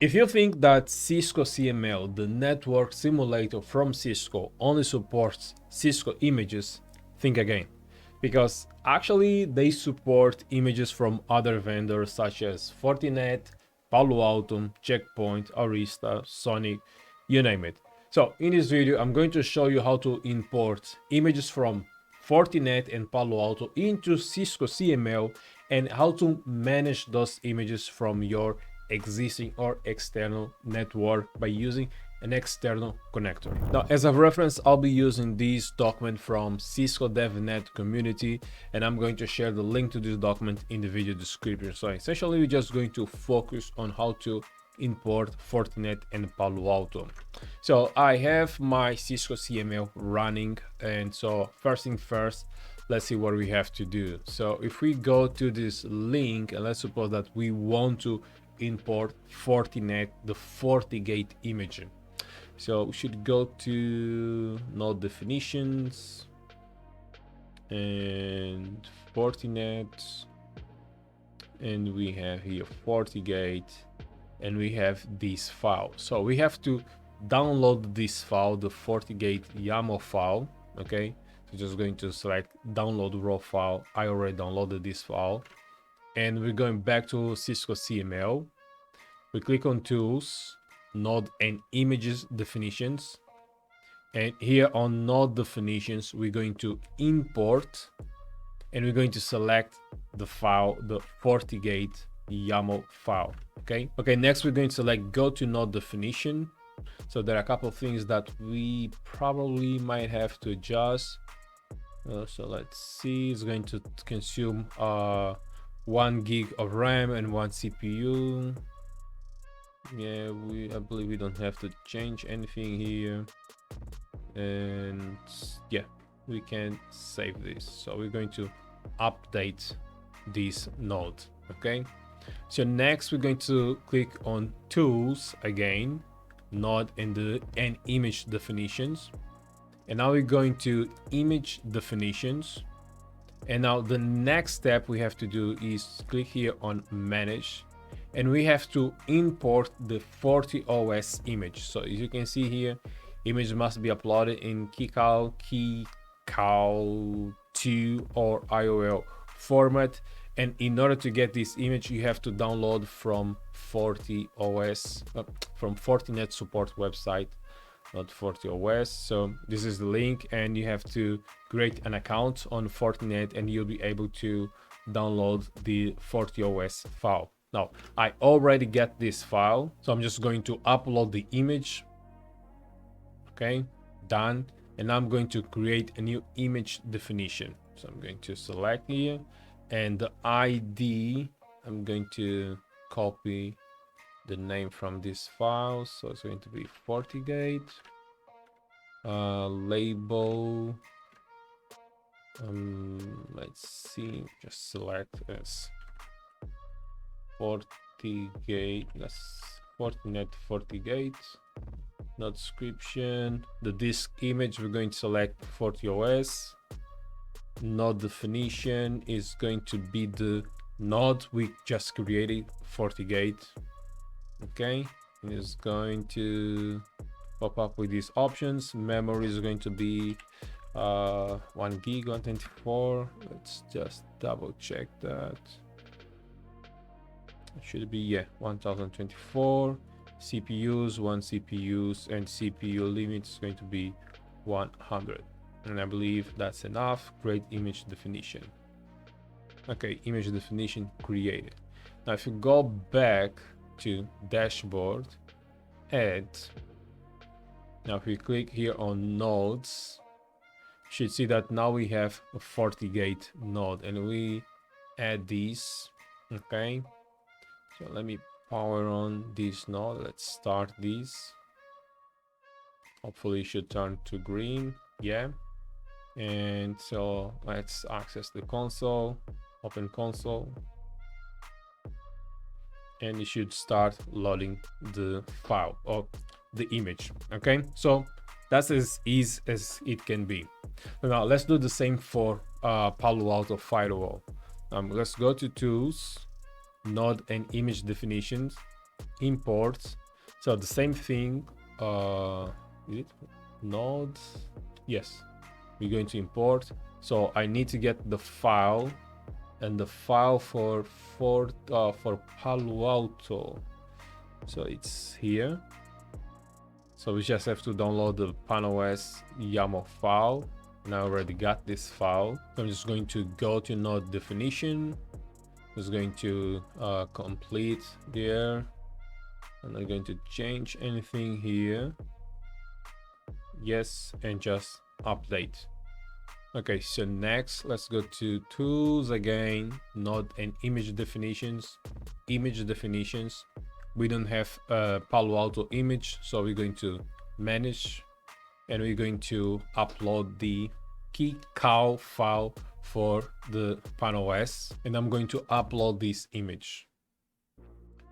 If you think that Cisco CML, the network simulator from Cisco, only supports Cisco images, think again. Because actually they support images from other vendors such as Fortinet, Palo Alto, Checkpoint, Arista, Sonic, you name it. So in this video, I'm going to show you how to import images from Fortinet and Palo Alto into Cisco CML and how to manage those images from your existing or external network by using an external connector. Now, as a reference, I'll be using this document from Cisco DevNet community, and I'm going to share the link to this document in the video description. So essentially, we're just going to focus on how to import Fortinet and Palo Alto. So I have my Cisco CML running, and so first thing first, let's see what we have to do. So if we go to this link, and let's suppose that we want to import Fortinet, the Fortigate image. So we should go to node definitions and Fortinet, and we have here Fortigate, and we have this file. So we have to download this file, the Fortigate YAMO file. Okay, so just going to select download raw file. I already downloaded this file, and we're going back to Cisco CML. We click on tools, node and images definitions, and here on node definitions we're going to import, and we're going to select the file, the Fortigate YAML file. Okay, next we're going to select go to node definition. So there are a couple of things that we probably might have to adjust. So let's see, it's going to consume 1 gig of RAM and 1 CPU. Yeah, I believe we don't have to change anything here, and yeah, we can save this. So we're going to update this node. Okay, so next we're going to click on tools again, node and image definitions, and now we're going to image definitions. And now the next step we have to do is click here on manage, and we have to import the FortiOS image. So as you can see here, image must be uploaded in KCAL2 or IOL format. And in order to get this image, you have to download from FortiOS, from Fortinet support website, not FortiOS. So this is the link, and you have to create an account on Fortinet, and you'll be able to download the FortiOS file. Now, I already get this file, so I'm just going to upload the image. Okay, done. And I'm going to create a new image definition. So I'm going to select here, and the ID, I'm going to copy the name from this file. So it's going to be Fortigate. Label, let's see, just select as Fortigate, that's Fortinet Fortigate. Node description, the disk image, we're going to select FortiOS. Node definition is going to be the node we just created, Fortigate. Okay, it's going to pop up with these options. Memory is going to be 1 gig, 124. Let's just double check that. It should be, yeah, 1024. CPUs, 1 CPUs, and CPU limit is going to be 100. And I believe that's enough. Create image definition. Okay, image definition created. Now if you go back to dashboard, add. Now if we click here on nodes, you should see that now we have a Fortigate node, and we add these. Okay, so let me power on this node. Let's start this. Hopefully it should turn to green. Yeah, and so let's access the console, open console, and it should start loading the file or the image. Okay, so that's as easy as it can be. Now let's do the same for Palo Alto firewall. Let's go to tools, node and image definitions, import. So the same thing, is it node? Yes, we're going to import. So I need to get the file, and the file for Palo Alto. So it's here. So we just have to download the PanOS YAML file. And I already got this file. So I'm just going to go to node definition. Just going to complete there. I'm not going to change anything here. Yes, and just update. Okay, so next let's go to tools again, node and image definitions. Image definitions. We don't have a Palo Alto image, so we're going to manage, and we're going to upload the key-cow file for the PanOS, and I'm going to upload this image.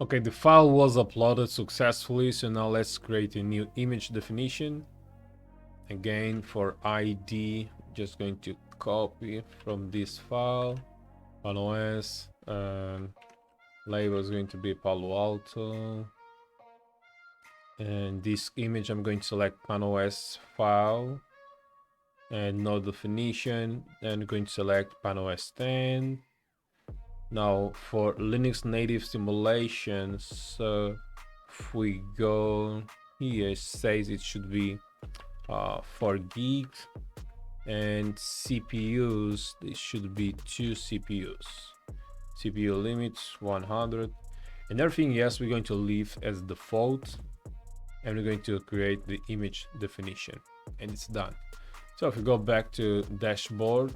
Okay, the file was uploaded successfully, so now let's create a new image definition. Again, for ID, just going to copy from this file, PanOS, and label is going to be Palo Alto. And this image, I'm going to select PanOS file and node definition, and going to select PanOS 10. Now for Linux native simulations, so if we go here, it says it should be 4 gigs, and CPUs, this should be 2 CPUs. CPU limits 100, and everything yes we're going to leave as default, and we're going to create the image definition, and it's done. So if we go back to dashboard,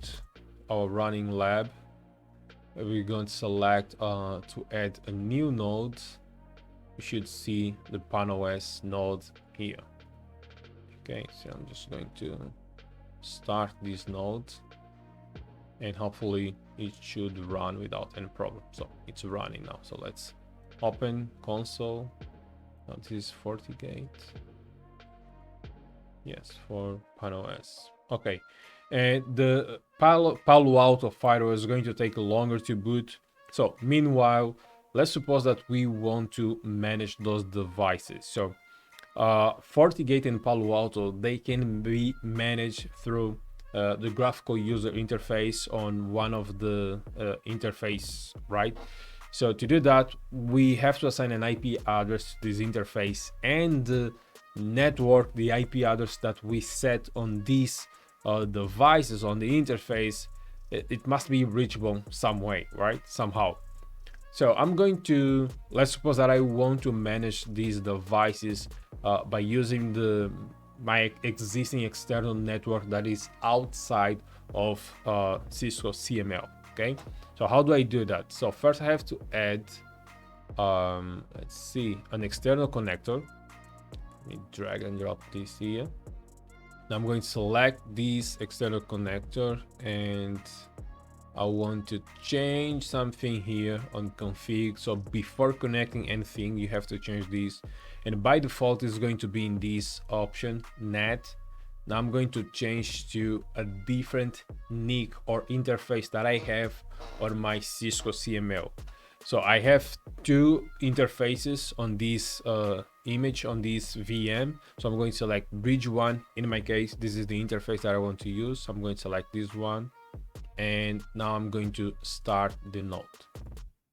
our running lab, we're going to select to add a new node. You should see the PanOS node here. Okay, so I'm just going to start this node, and hopefully it should run without any problem. So it's running now. So let's open console. Now this is Fortigate. Yes, for PanOS. Okay, and the Palo Alto firewall is going to take longer to boot. So meanwhile, let's suppose that we want to manage those devices. So Fortigate and Palo Alto, they can be managed through the graphical user interface on one of the interface, right? So to do that, we have to assign an IP address to this interface, and the network, the IP address that we set on these devices on the interface, it must be reachable some way, right? Somehow. So I'm going to, let's suppose that I want to manage these devices by using my existing external network that is outside of Cisco CML. Okay, so how do I do that? So first I have to add, let's see, an external connector. Let me drag and drop this here. Now I'm going to select this external connector, and I want to change something here on config. So before connecting anything, you have to change this, and by default it's going to be in this option, NAT. Now I'm going to change to a different NIC or interface that I have on my Cisco CML. So I have two interfaces on this image, on this VM. So I'm going to select bridge one. In my case, this is the interface that I want to use. So I'm going to select this one. And now I'm going to start the node.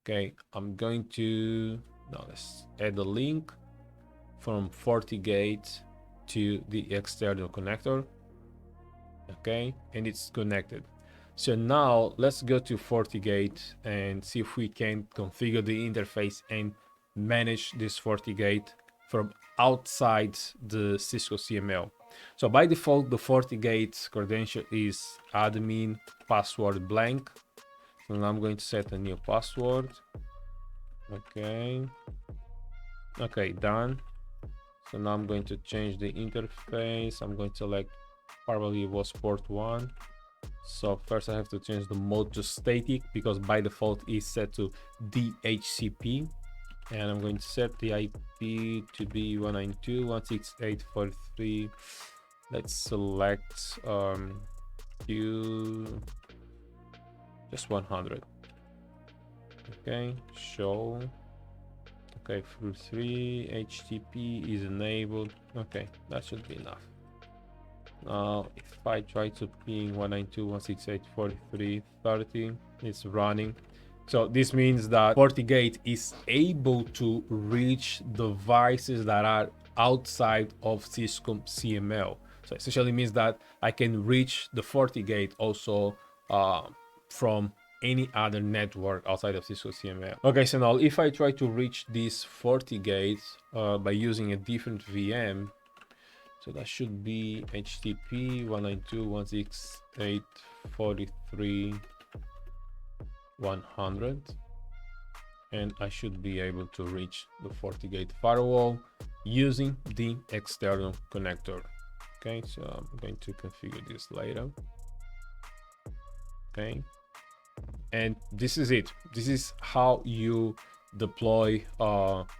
Okay, I'm going to, now let's add a link from Fortigate to the external connector. Okay, and it's connected. So now let's go to Fortigate and see if we can configure the interface and manage this Fortigate from outside the Cisco CML. So by default, the Fortigate credential is admin password blank. So now I'm going to set a new password. Okay. Okay, done. So now I'm going to change the interface. I'm going to select, probably it was port 1. So first I have to change the mode to static, because by default it's set to DHCP. And I'm going to set the IP to be 192.168.43. Let's select just 100. Okay, show. Okay, through 3 HTTP is enabled. Okay, that should be enough. Now if I try to ping 192.168.43.30, it's running. So this means that Fortigate is able to reach devices that are outside of Cisco CML. So essentially means that I can reach the Fortigate also from any other network outside of Cisco CML. Okay, so now if I try to reach this Fortigate by using a different VM, so that should be HTTP 192.168.43.100, and I should be able to reach the Fortigate firewall using the external connector. Okay, so I'm going to configure this later. Okay, and this is it. This is how you deploy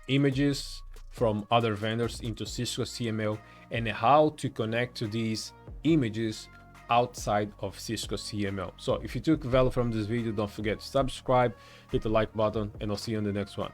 images from other vendors into Cisco CML, and how to connect to these images outside of Cisco CML. So if you took value from this video, don't forget to subscribe, hit the like button, and I'll see you on the next one.